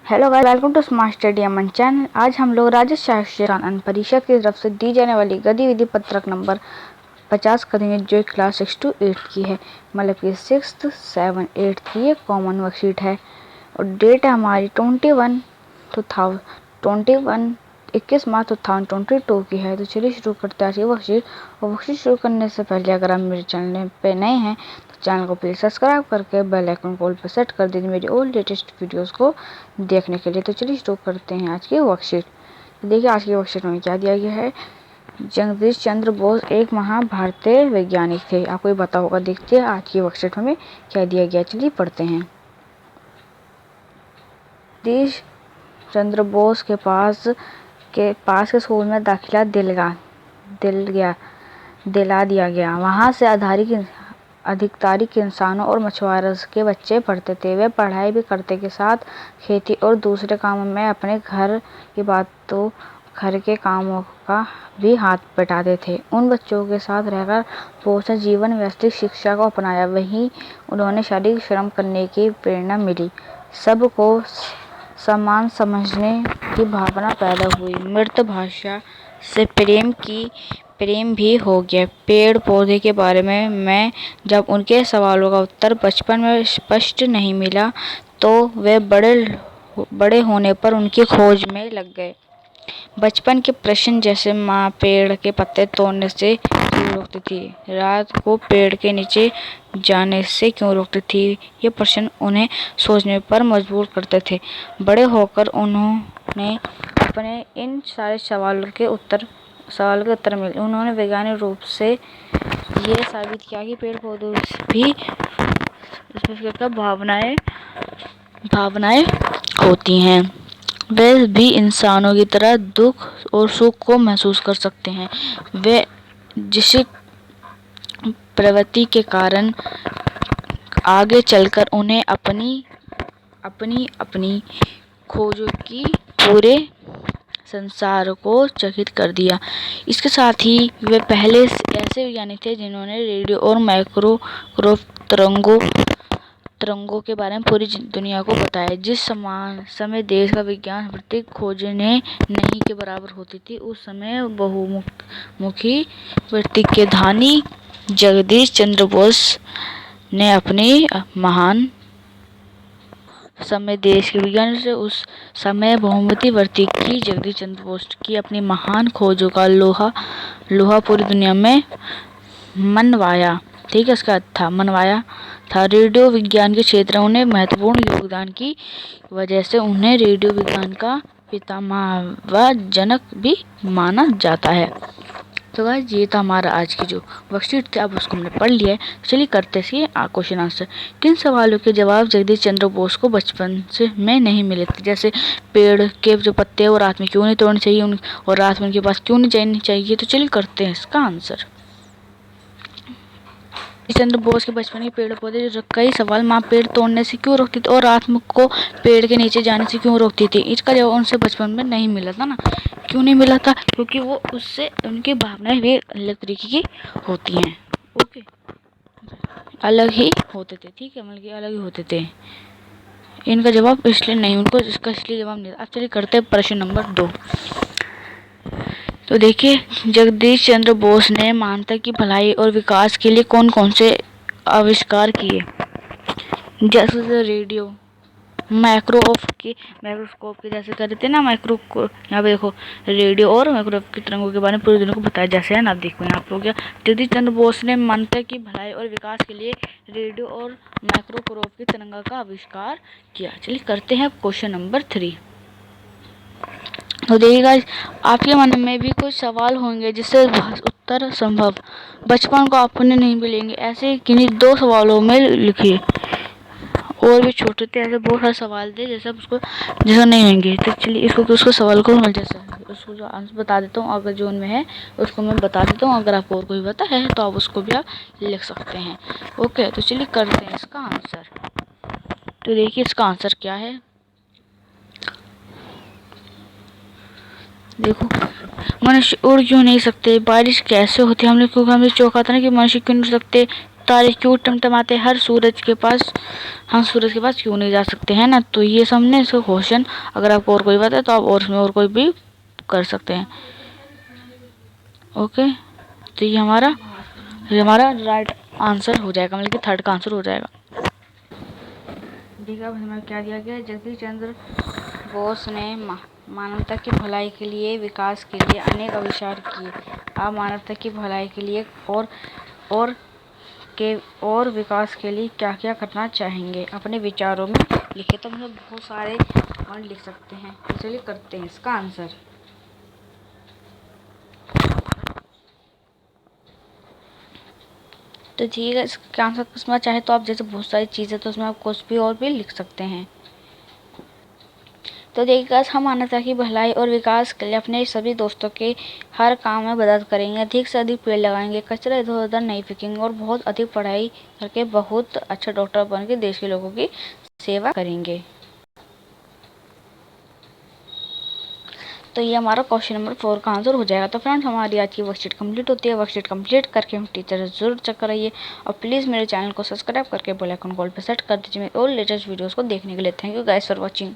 Hello guys, welcome to smart study Aman channel. आज हम लोग राज्य शासन परिषद की तरफ से दी जाने वाली गतिविधि पत्रक नंबर 50 करेंगे, जो क्लास 6 to 8 की है, मतलब कि 6th 7 8 की ये कॉमन वर्कशीट है। और डेट है हमारी 21 मार्च 2022 की है। तो चलिए शुरू करते हैं आज की वर्कशीट। और वर्कशीट शुरू करने से पहले अगर आप मेरे चैनल पे नए हैं तो चैनल को प्लीज़ सब्सक्राइब करके बेल आइकन को ऑल पर सेट कर दीजिए मेरी और लेटेस्ट वीडियोस को देखने के लिए। तो चलिए शुरू करते हैं आज की वर्कशीट। देखिए आज की वर्कशीट में क्या दिया गया है। जगदीश चंद्र बोस एक महान भारतीय वैज्ञानिक थे। आपको ये पता होगा। देखते हैं आज की वर्कशीट में क्या दिया गया। चलिए पढ़ते हैं। जगदीश चंद्र बोस के पास के स्कूल में दाखिला दिला दिया गया। वहाँ से अधिकारिक इंसानों और मछुआरों के बच्चे पढ़ते थे। वे पढ़ाई भी करते के साथ खेती और दूसरे कामों में अपने घर के कामों का भी हाथ बटाते थे। उन बच्चों के साथ रहकर बोस ने जीवन व्यवस्थित शिक्षा को अपनाया। वहीं उन्होंने शारीरिक श्रम करने की प्रेरणा मिली। सबको समान समझने की भावना पैदा हुई। मातृभाषा से प्रेम भी हो गया। पेड़ पौधे के बारे में जब उनके सवालों का उत्तर बचपन में स्पष्ट नहीं मिला तो वे बड़े होने पर उनकी खोज में लग गए। बचपन के प्रश्न जैसे माँ पेड़ के पत्ते तोड़ने से क्यों रोकती थी, रात को पेड़ के नीचे जाने से क्यों रोकती थी, ये प्रश्न उन्हें सोचने पर मजबूर करते थे। बड़े होकर उन्होंने अपने इन सारे सवालों के उत्तर मिले। उन्होंने वैज्ञानिक रूप से ये साबित किया कि पेड़ पौधों भी भावनाएं होती हैं। वे भी इंसानों की तरह दुख और सुख को महसूस कर सकते हैं। वे जिस प्रवृत्ति के कारण आगे चलकर उन्हें अपनी खोजों की पूरे संसार को चकित कर दिया। इसके साथ ही वे पहले ऐसे वैज्ञानिक थे जिन्होंने रेडियो और माइक्रोवेव तरंगों के बारे में पूरी दुनिया को बताया। जिस समय देश का विज्ञान प्रत्येक खोजने नहीं के बराबर होती थी, उस समय बहुमुखी व्यक्तित्व के धनी जगदीश चंद्र बोस ने अपनी महान समय देश के विज्ञान से उस समय बहुमुखी व्यक्तित्व की जगदीश चंद्र बोस की अपनी महान खोजों का लोहा पूरी दुनिया में मनवाया। ठीक है, इसका था मनवाया था। रेडियो विज्ञान के क्षेत्र में उन्हें महत्वपूर्ण योगदान की वजह से उन्हें रेडियो विज्ञान का पितामह व जनक भी माना जाता है। तो गाइस, ये था हमारा आज की जो वर्कशीट थी। अब उसको हमने पढ़ लिया है। चलिए करते हैं क्वेश्चन आंसर। किन सवालों के जवाब जगदीश चंद्र बोस को बचपन में नहीं मिले थे, जैसे पेड़ के जो पत्ते और रात में क्यों नहीं तोड़ने चाहिए और रात में उनके पास क्यों नहीं जानी चाहिए। तो चलिए करते हैं इसका आंसर। चंद्र बोस के बचपन के पेड़ पौधे जो कई सवाल, माँ पेड़ तोड़ने से क्यों रोकती थी और रात को पेड़ के नीचे जाने से क्यों रोकती थी, इसका जवाब उनसे बचपन में नहीं मिला था ना। क्यों नहीं मिला था? क्योंकि वो उससे उनकी भावनाएं भी अलग तरीके की होती हैं। ओके, अलग ही होते थे। ठीक है, मतलब कि अलग ही होते थे। इनका जवाब इसलिए नहीं, उनको इसका इसलिए जवाब नहीं। अब चलिए करते हैं प्रश्न नंबर 2। तो देखिए, जगदीश चंद्र बोस ने मानवता की भलाई और विकास के लिए कौन कौन से आविष्कार किए, जैसे रेडियो, माइक्रोस्कोप के जैसे कर थे ना। यहाँ पे देखो, रेडियो और माइक्रोवेव की तरंगों के बारे में पूरी दुनिया को बताया, जैसे है ना। आप देखो यहाँ पे हो गया, जगदीश चंद्र बोस ने मानवता की भलाई और विकास के लिए रेडियो और माइक्रोवेव की तरंगा का आविष्कार किया। चलिए करते हैं क्वेश्चन नंबर 3। तो देखिएगा, आपके मन में भी कुछ सवाल होंगे जिससे उत्तर संभव बचपन को आपने नहीं मिलेंगे। ऐसे किन्हीं 2 सवालों में लिखिए। और भी छोटे थे, ऐसे बहुत सारे सवाल थे जैसा नहीं होंगे। तो चलिए उसको सवाल को जैसा उसको जो आंसर बता देता हूँ, अगर जो उनमें है उसको मैं बता देता हूँ। अगर आपको और कोई पता है तो आप उसको भी आप लिख सकते हैं। ओके, तो चलिए करते हैं इसका आंसर। तो देखिए इसका आंसर क्या है। देखो, मनुष्य उड़ क्यों नहीं सकते, बारिश कैसे होती है, हमने चौंका था ना कि मनुष्य क्यों नहीं उड़ सकते, तारे क्यों टमटमाते हर सूरज के पास, हम सूरज के पास क्यों नहीं जा सकते हैं ना। तो ये सामने इसका क्वेश्चन, अगर आपको और कोई बात है तो आप और इसमें और कोई भी कर सकते हैं। ओके, तो ये हमारा राइट आंसर हो जाएगा, मतलब कि थर्ड का आंसर हो जाएगा। देखिए अब हमें क्या दिया गया है। जगदीश चंद्र बोस ने मानवता की भलाई के लिए, विकास के लिए अनेक आविष्कार किए। आप मानवता की भलाई के लिए और विकास के लिए क्या क्या करना चाहेंगे, अपने विचारों में लिखे। तो हम लोग बहुत सारे पॉइंट लिख सकते हैं। तो चलिए करते हैं इसका आंसर। तो ठीक है, इसका आंसर पूछना चाहे तो आप जैसे बहुत सारी चीज़ें, तो उसमें आप कुछ भी और भी लिख सकते हैं। तो देखिएगा, हम मानवता की भलाई और विकास के लिए अपने सभी दोस्तों के हर काम में मदद करेंगे, अधिक से अधिक पेड़ लगाएंगे, कचरा इधर उधर नहीं फेंकेंगे और बहुत अधिक पढ़ाई करके बहुत अच्छा डॉक्टर बन के देश के लोगों की सेवा करेंगे। तो ये हमारा क्वेश्चन नंबर 4 का आंसर हो जाएगा। तो फ्रेंड्स, हमारी आज की वर्कशीट कंप्लीट होती है। वर्कशीट कंप्लीट करके हम टीचर से जरूर चेक कराइए और प्लीज़ मेरे चैनल को सब्सक्राइब करके बेल आइकन कॉल पे सेट कर दीजिए और लेटेस्ट वीडियोस को देखने के लिए। Thank you guys for watching.